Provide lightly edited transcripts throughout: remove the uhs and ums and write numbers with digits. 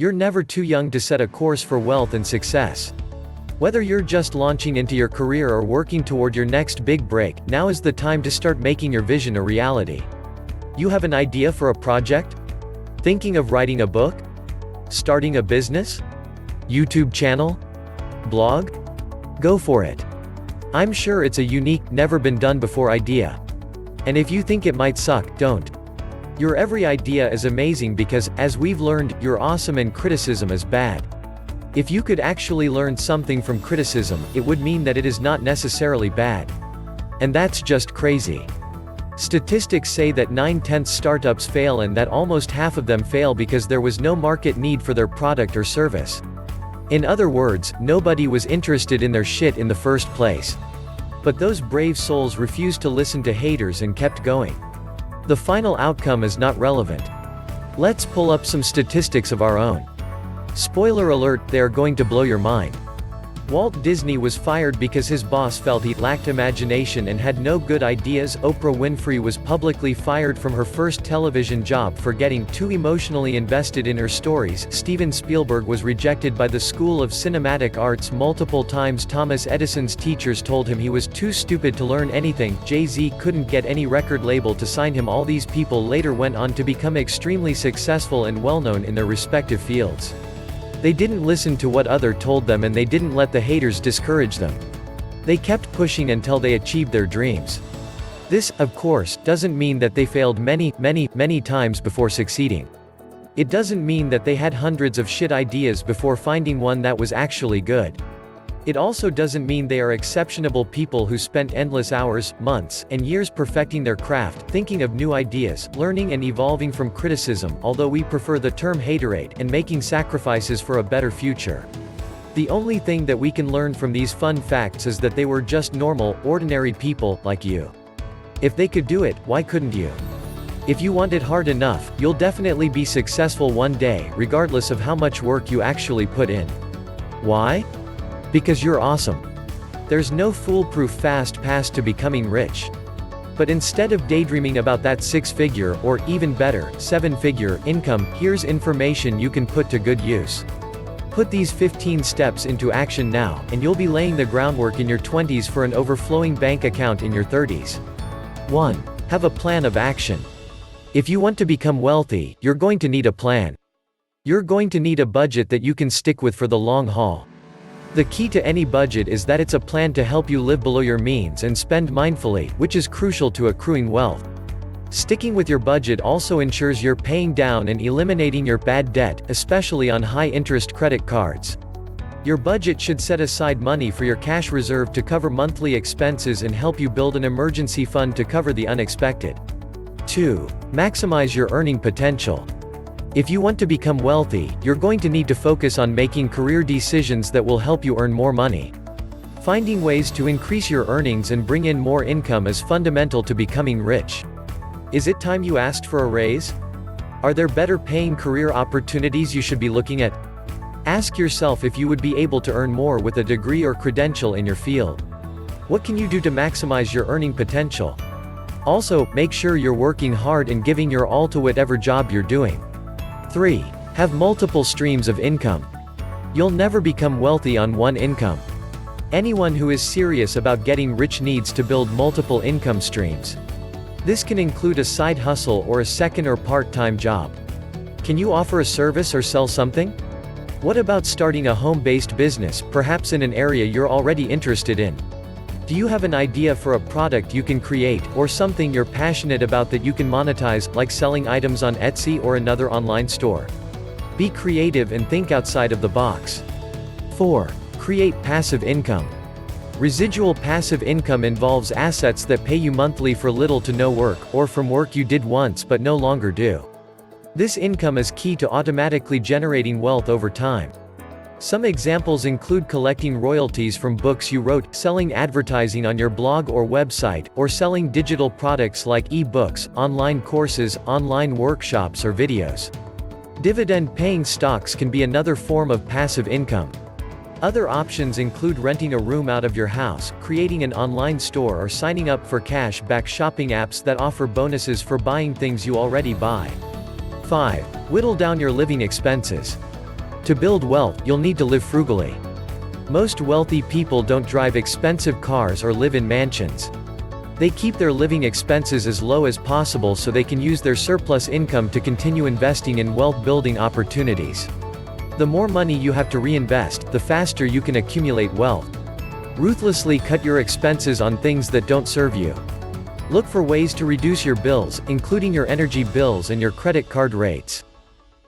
You're never too young to set a course for wealth and success. Whether you're just launching into your career or working toward your next big break, now is the time to start making your vision a reality. You have an idea for a project? Thinking of writing a book? Starting a business? YouTube channel? Blog? Go for it. I'm sure it's a unique, never-been-done-before idea. And if you think it might suck, don't. Your every idea is amazing because, as we've learned, you're awesome and criticism is bad. If you could actually learn something from criticism, it would mean that it is not necessarily bad. And that's just crazy. Statistics say that 9/10 startups fail and that almost half of them fail because there was no market need for their product or service. In other words, nobody was interested in their shit in the first place. But those brave souls refused to listen to haters and kept going. The final outcome is not relevant. Let's pull up some statistics of our own. Spoiler alert, they are going to blow your mind. Walt Disney was fired because his boss felt he lacked imagination and had no good ideas. Oprah Winfrey was publicly fired from her first television job for getting too emotionally invested in her stories. Steven Spielberg was rejected by the School of Cinematic Arts multiple times. Thomas Edison's teachers told him he was too stupid to learn anything. Jay-Z couldn't get any record label to sign him. All these people later went on to become extremely successful and well-known in their respective fields. They didn't listen to what others told them and they didn't let the haters discourage them. They kept pushing until they achieved their dreams. This, of course, doesn't mean that they failed many times before succeeding. It doesn't mean that they had hundreds of shit ideas before finding one that was actually good. It also doesn't mean they are exceptional people who spent endless hours, months, and years perfecting their craft, thinking of new ideas, learning and evolving from criticism, although we prefer the term haterade, and making sacrifices for a better future. The only thing that we can learn from these fun facts is that they were just normal, ordinary people, like you. If they could do it, why couldn't you? If you want it hard enough, you'll definitely be successful one day, regardless of how much work you actually put in. Why? Because you're awesome. There's no foolproof fast path to becoming rich. But instead of daydreaming about that six-figure, or even better, seven-figure, income, here's information you can put to good use. Put these 15 steps into action now, and you'll be laying the groundwork in your 20s for an overflowing bank account in your 30s. 1. Have a plan of action. If you want to become wealthy, you're going to need a plan. You're going to need a budget that you can stick with for the long haul. The key to any budget is that it's a plan to help you live below your means and spend mindfully, which is crucial to accruing wealth. Sticking with your budget also ensures you're paying down and eliminating your bad debt, especially on high-interest credit cards. Your budget should set aside money for your cash reserve to cover monthly expenses and help you build an emergency fund to cover the unexpected. 2. Maximize your earning potential. If you want to become wealthy, you're going to need to focus on making career decisions that will help you earn more money. Finding ways to increase your earnings and bring in more income is fundamental to becoming rich. Is it time you asked for a raise? Are there better paying career opportunities you should be looking at? Ask yourself if you would be able to earn more with a degree or credential in your field. What can you do to maximize your earning potential? Also, make sure you're working hard and giving your all to whatever job you're doing. 3. Have multiple streams of income. You'll never become wealthy on one income. Anyone who is serious about getting rich needs to build multiple income streams. This can include a side hustle or a second or part-time job. Can you offer a service or sell something? What about starting a home-based business, perhaps in an area you're already interested in? Do you have an idea for a product you can create, or something you're passionate about that you can monetize, like selling items on Etsy or another online store? Be creative and think outside of the box. 4. Create passive income. Residual passive income involves assets that pay you monthly for little to no work, or from work you did once but no longer do. This income is key to automatically generating wealth over time. Some examples include collecting royalties from books you wrote, selling advertising on your blog or website, or selling digital products like e-books, online courses, online workshops or videos. Dividend-paying stocks can be another form of passive income. Other options include renting a room out of your house, creating an online store or signing up for cash-back shopping apps that offer bonuses for buying things you already buy. 5. Whittle down your living expenses. To build wealth, you'll need to live frugally. Most wealthy people don't drive expensive cars or live in mansions. They keep their living expenses as low as possible so they can use their surplus income to continue investing in wealth-building opportunities. The more money you have to reinvest, the faster you can accumulate wealth. Ruthlessly cut your expenses on things that don't serve you. Look for ways to reduce your bills, including your energy bills and your credit card rates.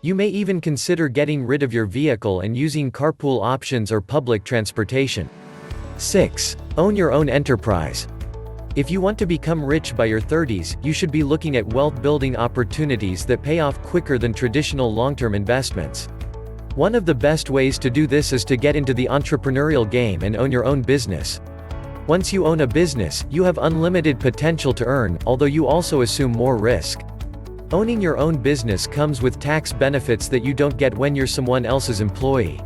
You may even consider getting rid of your vehicle and using carpool options or public transportation. 6. Own your own enterprise. If you want to become rich by your 30s, you should be looking at wealth-building opportunities that pay off quicker than traditional long-term investments. One of the best ways to do this is to get into the entrepreneurial game and own your own business. Once you own a business, you have unlimited potential to earn, although you also assume more risk. Owning your own business comes with tax benefits that you don't get when you're someone else's employee.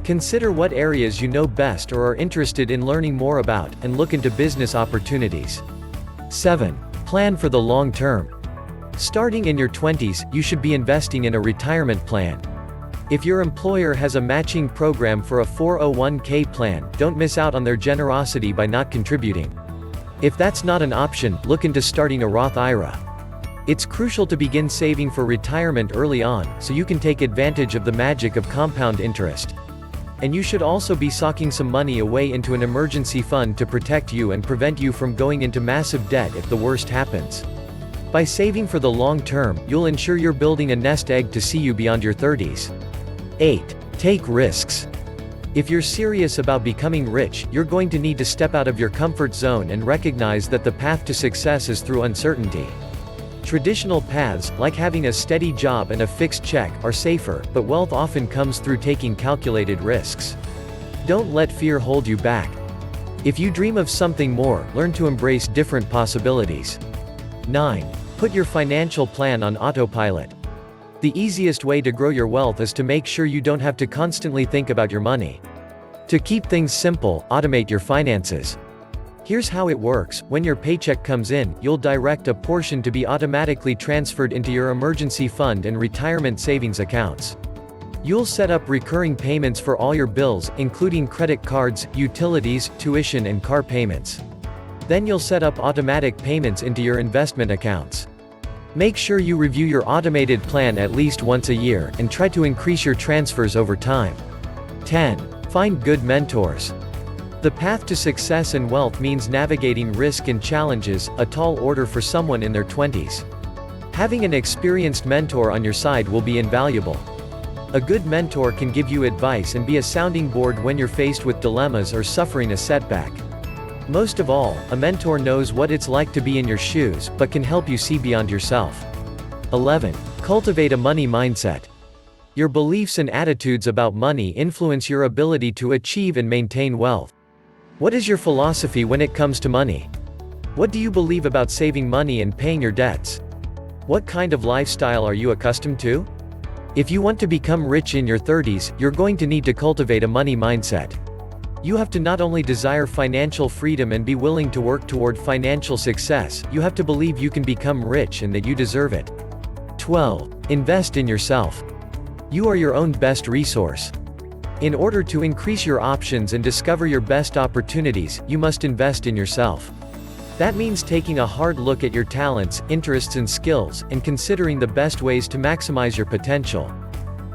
Consider what areas you know best or are interested in learning more about, and look into business opportunities. 7. Plan for the long term. Starting in your 20s, you should be investing in a retirement plan. If your employer has a matching program for a 401k plan, don't miss out on their generosity by not contributing. If that's not an option, look into starting a Roth IRA. It's crucial to begin saving for retirement early on, so you can take advantage of the magic of compound interest. And you should also be socking some money away into an emergency fund to protect you and prevent you from going into massive debt if the worst happens. By saving for the long term, you'll ensure you're building a nest egg to see you beyond your 30s. 8. Take risks. If you're serious about becoming rich, you're going to need to step out of your comfort zone and recognize that the path to success is through uncertainty. Traditional paths, like having a steady job and a fixed check, are safer, but wealth often comes through taking calculated risks. Don't let fear hold you back. If you dream of something more, learn to embrace different possibilities. 9. Put your financial plan on autopilot. The easiest way to grow your wealth is to make sure you don't have to constantly think about your money. To keep things simple, automate your finances. Here's how it works: when your paycheck comes in, you'll direct a portion to be automatically transferred into your emergency fund and retirement savings accounts. You'll set up recurring payments for all your bills, including credit cards, utilities, tuition and car payments. Then you'll set up automatic payments into your investment accounts. Make sure you review your automated plan at least once a year, and try to increase your transfers over time. 10. Find good mentors. The path to success and wealth means navigating risk and challenges, a tall order for someone in their 20s. Having an experienced mentor on your side will be invaluable. A good mentor can give you advice and be a sounding board when you're faced with dilemmas or suffering a setback. Most of all, a mentor knows what it's like to be in your shoes, but can help you see beyond yourself. 11. Cultivate a money mindset. Your beliefs and attitudes about money influence your ability to achieve and maintain wealth. What is your philosophy when it comes to money? What do you believe about saving money and paying your debts? What kind of lifestyle are you accustomed to? If you want to become rich in your 30s, you're going to need to cultivate a money mindset. You have to not only desire financial freedom and be willing to work toward financial success, you have to believe you can become rich and that you deserve it. 12. Invest in yourself. You are your own best resource. In order to increase your options and discover your best opportunities, you must invest in yourself. That means taking a hard look at your talents, interests and skills, and considering the best ways to maximize your potential.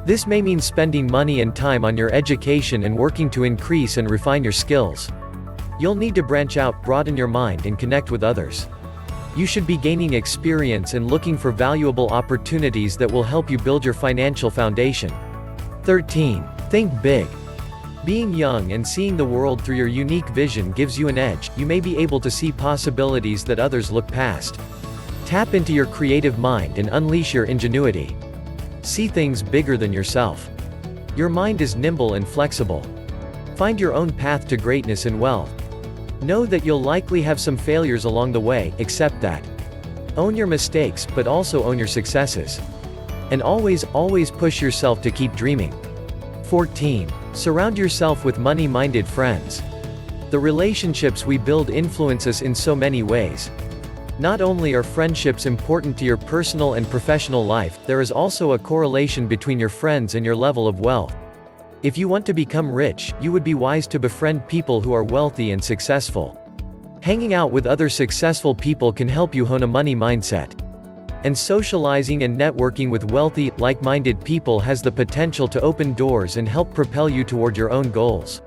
This may mean spending money and time on your education and working to increase and refine your skills. You'll need to branch out, broaden your mind and connect with others. You should be gaining experience and looking for valuable opportunities that will help you build your financial foundation. 13. Think big. Being young and seeing the world through your unique vision gives you an edge. You may be able to see possibilities that others look past. Tap into your creative mind and unleash your ingenuity. See things bigger than yourself. Your mind is nimble and flexible. Find your own path to greatness and wealth. Know that you'll likely have some failures along the way, accept that. Own your mistakes, but also own your successes. And always push yourself to keep dreaming. 14. Surround yourself with money-minded friends. The relationships we build influence us in so many ways. Not only are friendships important to your personal and professional life, there is also a correlation between your friends and your level of wealth. If you want to become rich, you would be wise to befriend people who are wealthy and successful. Hanging out with other successful people can help you hone a money mindset. And socializing and networking with wealthy, like-minded people has the potential to open doors and help propel you toward your own goals.